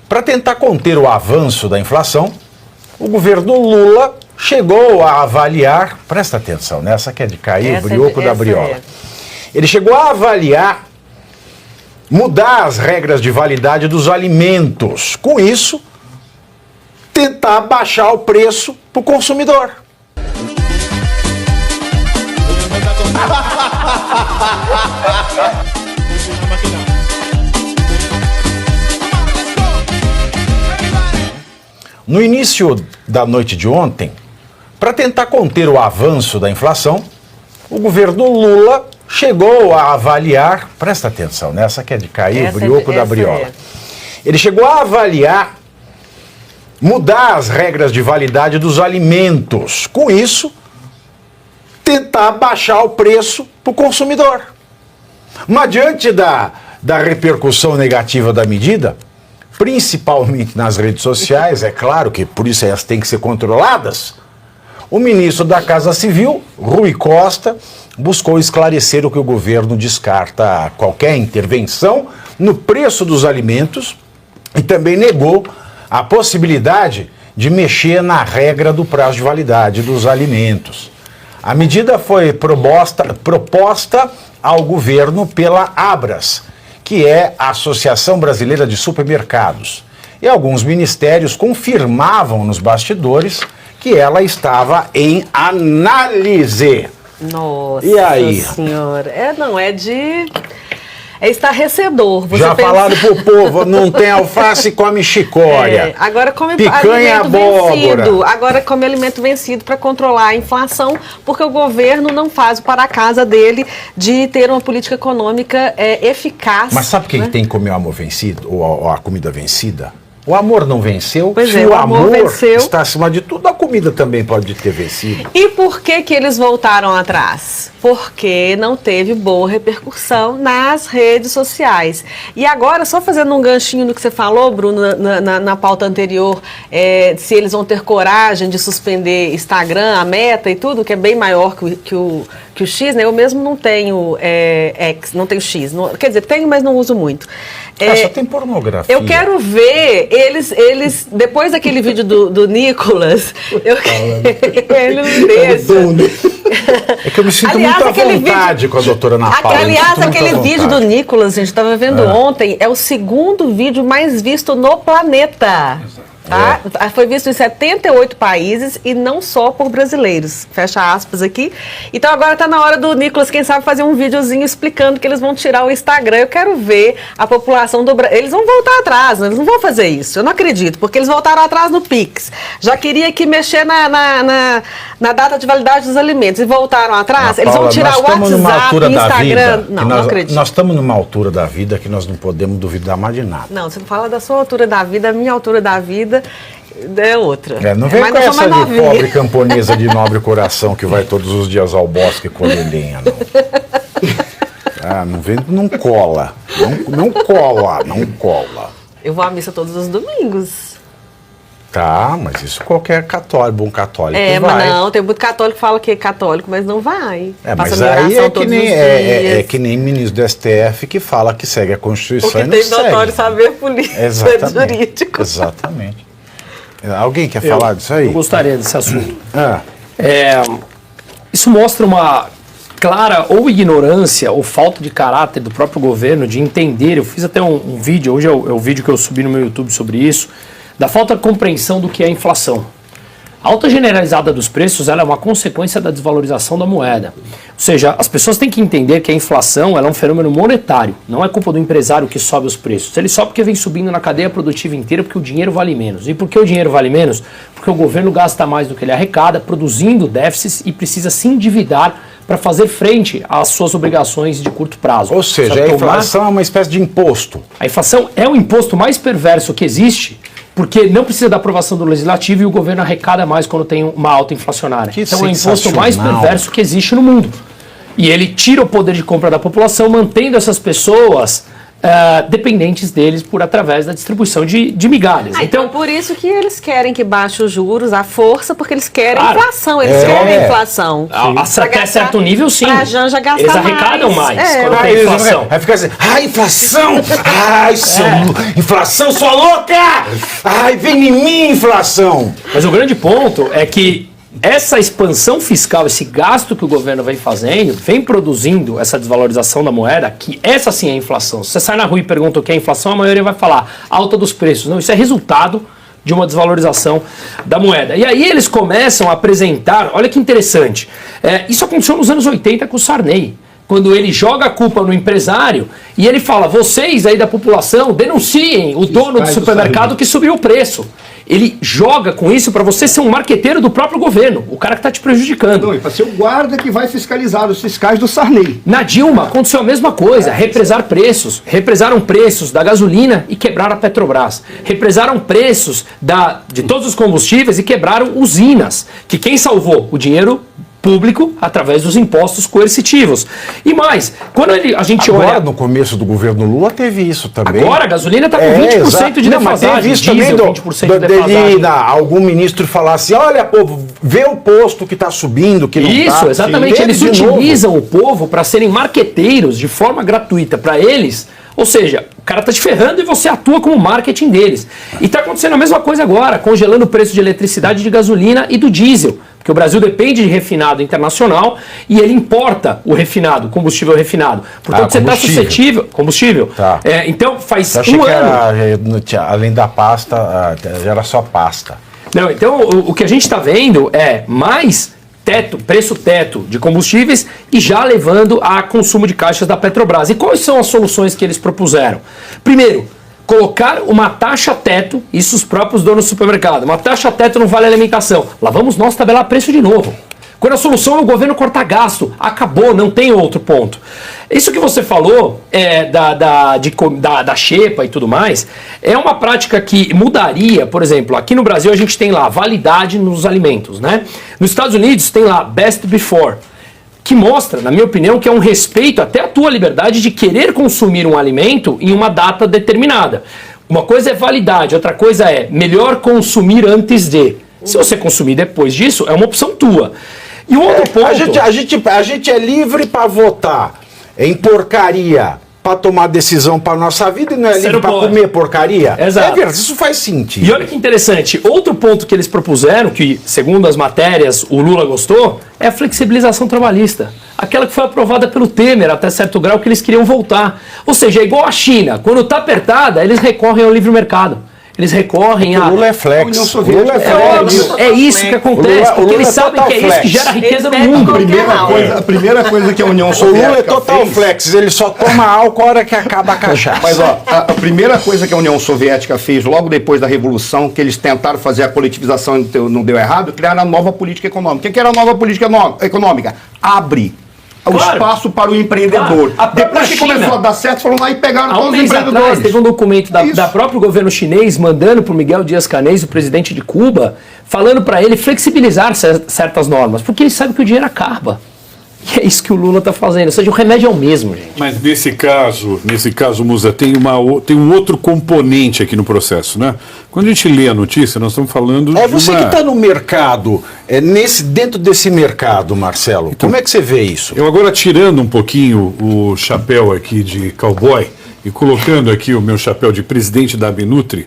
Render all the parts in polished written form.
Para tentar conter o avanço da inflação, o governo Lula chegou a avaliar, presta atenção, nessa que é de cair o brioco da briola. Ele chegou a avaliar mudar as regras de validade dos alimentos. Com isso, tentar baixar o preço para o consumidor. No início da noite de ontem, para tentar conter o avanço da inflação, o governo Lula chegou a avaliar, presta atenção, nessa que é de cair o brioco da briola. Ele chegou a avaliar mudar as regras de validade dos alimentos. Com isso, tentar baixar o preço para o consumidor. Mas diante da repercussão negativa da medida, principalmente nas redes sociais, é claro que por isso elas têm que ser controladas, o ministro da Casa Civil, Rui Costa, buscou esclarecer o que o governo descarta qualquer intervenção no preço dos alimentos e também negou a possibilidade de mexer na regra do prazo de validade dos alimentos. A medida foi proposta ao governo pela Abras, que é a Associação Brasileira de Supermercados. E alguns ministérios confirmavam nos bastidores que ela estava em análise. Nossa e aí? Senhora, é estarrecedor. Você já falaram pro povo, não tem alface, come chicória. Agora come picanha, alimento vencido. Agora come alimento vencido para controlar a inflação, porque o governo não faz o para casa dele de ter uma política econômica eficaz. Mas sabe quem tem que comer o amor vencido, ou a comida vencida? O amor não venceu. Pois se é, o amor venceu, está acima de tudo, a comida também pode ter vencido. E por que eles voltaram atrás? Porque não teve boa repercussão nas redes sociais. E agora, só fazendo um ganchinho no que você falou, Bruno, na pauta anterior, se eles vão ter coragem de suspender Instagram, a Meta e tudo, que é bem maior que o X, né? Eu mesmo não tenho X, não tenho X. Quer dizer, tenho, mas não uso muito. Só tem pornografia. Eu quero ver eles depois daquele vídeo do Nicolas, ele não deixa. É que eu me sinto muito à vontade com a doutora Ana Paula. Aliás, aquele vídeo do Nicolas, a gente estava vendo ontem, é o segundo vídeo mais visto no planeta. Tá? Foi visto em 78 países e não só por brasileiros. Fecha aspas aqui. Então agora está na hora do Nicolas, quem sabe, fazer um videozinho explicando que eles vão tirar o Instagram. Eu quero ver a população do Brasil. Eles vão voltar atrás, né? Eles não vão fazer isso. Eu não acredito, porque eles voltaram atrás no Pix. Já queria que mexer na data de validade dos alimentos e voltaram atrás. Eles vão tirar o WhatsApp e Instagram. Não acredito. Nós estamos numa altura da vida que nós não podemos duvidar mais de nada. Não, você não fala da sua altura da vida, a minha altura da vida é outra. Não vem com essa de pobre camponesa de nobre coração que vai todos os dias ao bosque colher lenha, não. Não vem, não cola. Não cola. Eu vou à missa todos os domingos. Tá, mas isso qualquer católico, bom católico vai. Mas não, tem muito católico que fala que é católico, mas não vai. Mas aí é que nem ministro do STF que fala que segue a Constituição porque e não segue. Porque tem notório saber político, jurídico. Exatamente. Alguém quer falar disso aí? Eu gostaria desse assunto. Isso mostra uma clara ou ignorância ou falta de caráter do próprio governo de entender. Eu fiz até um vídeo, hoje é o vídeo que eu subi no meu YouTube sobre isso, da falta de compreensão do que é inflação. A alta generalizada dos preços ela é uma consequência da desvalorização da moeda. Ou seja, as pessoas têm que entender que a inflação ela é um fenômeno monetário. Não é culpa do empresário que sobe os preços. Ele sobe porque vem subindo na cadeia produtiva inteira porque o dinheiro vale menos. E por que o dinheiro vale menos? Porque o governo gasta mais do que ele arrecada, produzindo déficits e precisa se endividar para fazer frente às suas obrigações de curto prazo. Ou seja, a inflação é uma espécie de imposto. A inflação é o imposto mais perverso que existe, porque não precisa da aprovação do legislativo e o governo arrecada mais quando tem uma alta inflacionária. Então é o imposto mais perverso que existe no mundo. E ele tira o poder de compra da população, mantendo essas pessoas dependentes deles através da distribuição de migalhas. Então, por isso que eles querem que baixe os juros à força, porque eles querem Claro. inflação, eles querem inflação. Até certo nível, sim. Pra Janja gastar eles arrecadam mais quando tem Aí inflação. Aí fica assim, inflação! Ai, inflação, sua louca! Ai, vem em mim, inflação! Mas o grande ponto é que essa expansão fiscal, esse gasto que o governo vem fazendo, vem produzindo essa desvalorização da moeda, que essa sim é a inflação. Se você sai na rua e pergunta o que é inflação, a maioria vai falar alta dos preços. Não, isso é resultado de uma desvalorização da moeda. E aí eles começam a apresentar, olha que interessante, isso aconteceu nos anos 80 com o Sarney, quando ele joga a culpa no empresário e ele fala, vocês aí da população denunciem o dono do supermercado que subiu o preço. Ele joga com isso para você ser um marqueteiro do próprio governo, o cara que está te prejudicando. Não, e para ser o guarda que vai fiscalizar os fiscais do Sarney. Na Dilma aconteceu a mesma coisa, represaram preços da gasolina e quebraram a Petrobras. Represaram preços de todos os combustíveis e quebraram usinas, que quem salvou o dinheiro público através dos impostos coercitivos. E mais, quando a gente Agora, olha... no começo do governo Lula, teve isso também. Agora a gasolina está com 20% exato. de Não, mas defasagem, teve isso também diesel 20% de defasagem. algum ministro falar assim, olha, povo, vê o posto que está subindo, que não Isso, tá. exatamente. Teve Eles de novo. utilizam o povo para serem marqueteiros de forma gratuita para eles. Ou seja, o cara está te ferrando e você atua como marketing deles. E está acontecendo a mesma coisa agora, congelando o preço de eletricidade, de gasolina e do diesel. Porque o Brasil depende de refinado internacional e ele importa o refinado, combustível refinado. Portanto, você está suscetível... Combustível. Tá. Então, faz Eu achei um que ano... além da pasta, era só pasta. Não, então, o que a gente está vendo é mais preço teto de combustíveis e já levando a consumo de caixas da Petrobras. E quais são as soluções que eles propuseram? Primeiro, colocar uma taxa teto, isso os próprios donos do supermercado, uma taxa teto não vale alimentação. Lá vamos nós tabelar preço de novo. Quando a solução é o governo cortar gasto, acabou, não tem outro ponto. Isso que você falou da xepa e tudo mais, é uma prática que mudaria, por exemplo, aqui no Brasil a gente tem lá validade nos alimentos, né? Nos Estados Unidos tem lá best before, que mostra, na minha opinião, que é um respeito até à tua liberdade de querer consumir um alimento em uma data determinada. Uma coisa é validade, outra coisa é melhor consumir antes de. Se você consumir depois disso, é uma opção tua. E um outro ponto... A gente é livre para votar em porcaria, para tomar decisão para nossa vida e não é livre para comer porcaria? Exato. É verdade, isso faz sentido. E olha que interessante, outro ponto que eles propuseram, que segundo as matérias o Lula gostou, é a flexibilização trabalhista. Aquela que foi aprovada pelo Temer até certo grau que eles queriam voltar. Ou seja, é igual a China, quando está apertada, eles recorrem ao livre mercado. Eles recorrem a... O Lula é flex. Lula é flex. É isso que acontece, porque eles sabem que é isso que gera riqueza no mundo. A primeira coisa que a União O Soviética Lula é total fez... flex, ele só toma álcool a hora que acaba a cachaça. Mas ó, a primeira coisa que a União Soviética fez logo depois da Revolução, que eles tentaram fazer a coletivização e não deu errado, criaram a nova política econômica. O que era a nova política econômica? Abre o espaço para o empreendedor. Claro. Depois que começou a dar certo, foram lá e pegaram Há todos um os mês empreendedores. atrás, teve um documento da próprio governo chinês mandando para o Miguel Dias-Canel, o presidente de Cuba, falando para ele flexibilizar certas normas, porque ele sabe que o dinheiro acaba. E é isso que o Lula está fazendo. Ou seja, o remédio é o mesmo, gente. Mas nesse caso, Musa, tem um outro componente aqui no processo, né? Quando a gente lê a notícia, nós estamos falando de Você que está no mercado, dentro desse mercado, Marcelo, como é que você vê isso? Eu agora tirando um pouquinho o chapéu aqui de cowboy e colocando aqui o meu chapéu de presidente da Abinutri,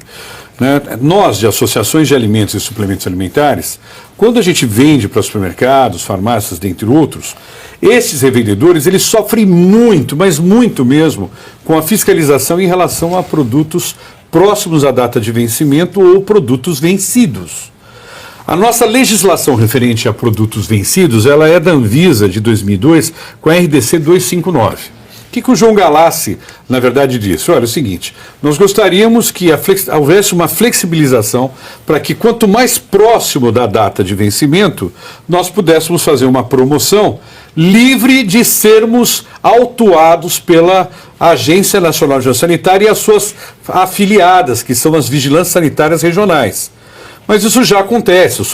né? Nós, de associações de alimentos e suplementos alimentares, quando a gente vende para supermercados, farmácias, dentre outros, esses revendedores, eles sofrem muito, mas muito mesmo, com a fiscalização em relação a produtos próximos à data de vencimento ou produtos vencidos. A nossa legislação referente a produtos vencidos, ela é da Anvisa de 2002 com a RDC 259. O que o João Galassi, na verdade, disse? Olha, é o seguinte, nós gostaríamos que houvesse uma flexibilização para que quanto mais próximo da data de vencimento, nós pudéssemos fazer uma promoção livre de sermos autuados pela Agência Nacional de Vigilância Sanitária e as suas afiliadas, que são as vigilâncias sanitárias regionais. Mas isso já acontece. Os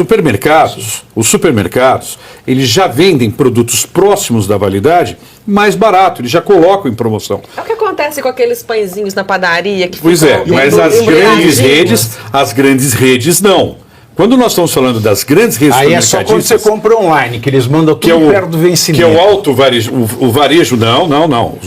supermercados, eles já vendem produtos próximos da validade mais barato, eles já colocam em promoção. É o que acontece com aqueles pãezinhos na padaria que Pois é, mas as grandes redes não. Quando nós estamos falando das grandes redes aí é só quando você compra online, que eles mandam tudo perto do vencimento. Que é o alto varejo, o varejo, não.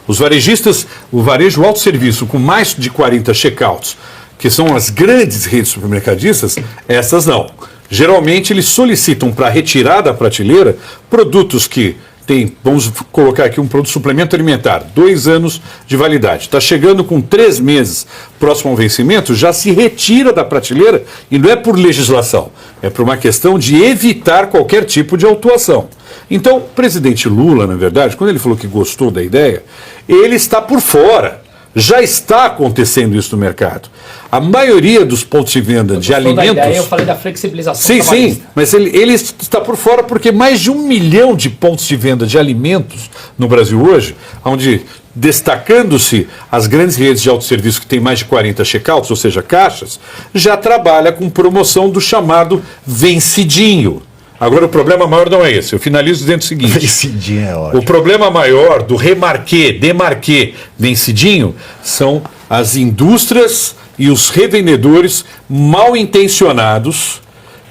Os varejistas, o varejo alto serviço com mais de 40 checkouts, que são as grandes redes supermercadistas, essas não. Geralmente eles solicitam para retirar da prateleira produtos que tem, vamos colocar aqui um produto suplemento alimentar, 2 anos de validade. Está chegando com 3 meses próximo ao vencimento, já se retira da prateleira e não é por legislação, é por uma questão de evitar qualquer tipo de autuação. Então, o presidente Lula, na verdade, quando ele falou que gostou da ideia, ele está por fora. Já está acontecendo isso no mercado. A maioria dos pontos de venda de alimentos... Da ideia, eu falei da flexibilização. Sim, mas ele está por fora porque mais de 1 milhão de pontos de venda de alimentos no Brasil hoje, onde, destacando-se as grandes redes de autosserviço que tem mais de 40 checkouts, ou seja, caixas, já trabalha com promoção do chamado vencidinho. Agora, o problema maior não é esse. Eu finalizo dizendo o seguinte. Vencidinho é ótimo. O problema maior do remarquê, demarquê, vencidinho, são as indústrias e os revendedores mal intencionados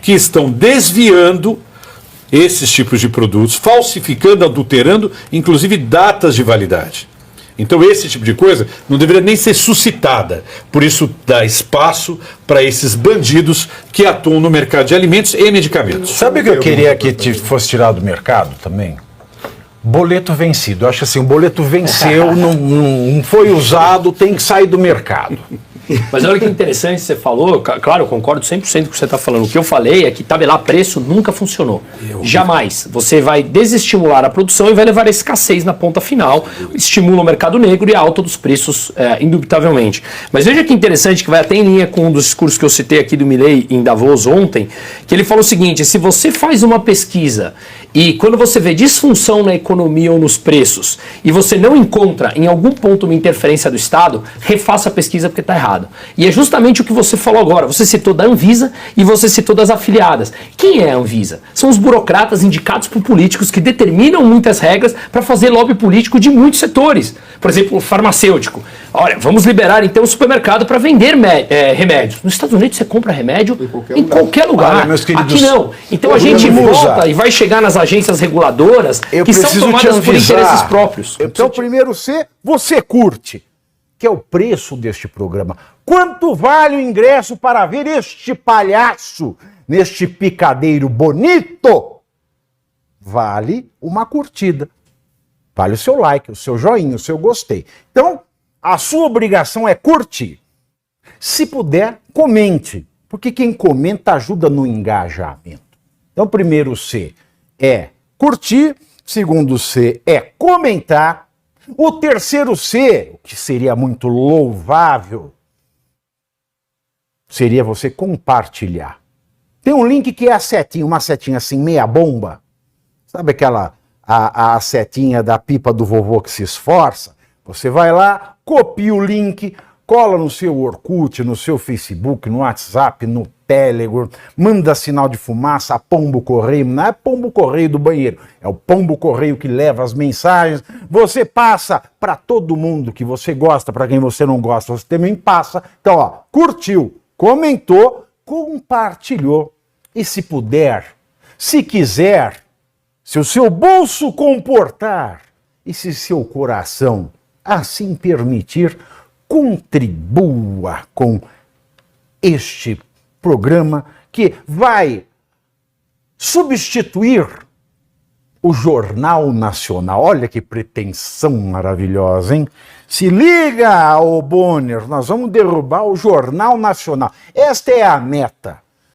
que estão desviando esses tipos de produtos, falsificando, adulterando, inclusive datas de validade. Então esse tipo de coisa não deveria nem ser suscitada. Por isso dá espaço para esses bandidos que atuam no mercado de alimentos e medicamentos. Sabe o que eu queria que fosse tirado do mercado também? Boleto vencido. Eu acho assim, o boleto venceu, não foi usado, tem que sair do mercado. Mas olha que interessante você falou, claro, eu concordo 100% com o que você está falando. O que eu falei é que tabelar preço nunca funcionou. Jamais. Você vai desestimular a produção e vai levar a escassez na ponta final, estimula o mercado negro e a alta dos preços, indubitavelmente. Mas veja que interessante, que vai até em linha com um dos discursos que eu citei aqui do Milei em Davos ontem, que ele falou o seguinte: se você faz uma pesquisa e quando você vê disfunção na economia ou nos preços e você não encontra em algum ponto uma interferência do Estado, refaça a pesquisa porque está errado. E é justamente o que você falou agora. Você citou da Anvisa e você citou das afiliadas. Quem é a Anvisa? São os burocratas indicados por políticos que determinam muitas regras para fazer lobby político de muitos setores. Por exemplo, o farmacêutico. Olha, vamos liberar então o supermercado para vender remédios. Nos Estados Unidos você compra remédio em qualquer lugar. Olha, meus queridos, aqui não. Então a gente volta e vai chegar nas agências reguladoras que são tomadas por interesses próprios. Então, primeiro C, você curte, que é o preço deste programa. Quanto vale o ingresso para ver este palhaço neste picadeiro bonito? Vale uma curtida. Vale o seu like, o seu joinha, o seu gostei. Então, a sua obrigação é curtir. Se puder, comente, porque quem comenta ajuda no engajamento. Então, primeiro C é curtir, segundo C é comentar, o terceiro C, o que seria muito louvável, seria você compartilhar. Tem um link que é a setinha, uma setinha assim, meia bomba. Sabe aquela, a setinha da pipa do vovô que se esforça? Você vai lá, copia o link, cola no seu Orkut, no seu Facebook, no WhatsApp, no Telegram, manda sinal de fumaça, pombo correio, não é pombo correio do banheiro, é o pombo correio que leva as mensagens, você passa para todo mundo que você gosta, para quem você não gosta, você também passa. Então, ó, curtiu, comentou, compartilhou, e se puder, se quiser, se o seu bolso comportar, e se seu coração assim permitir, contribua com este programa que vai substituir o Jornal Nacional. Olha que pretensão maravilhosa, hein? Se liga, ô Bonner, nós vamos derrubar o Jornal Nacional. Esta é a meta.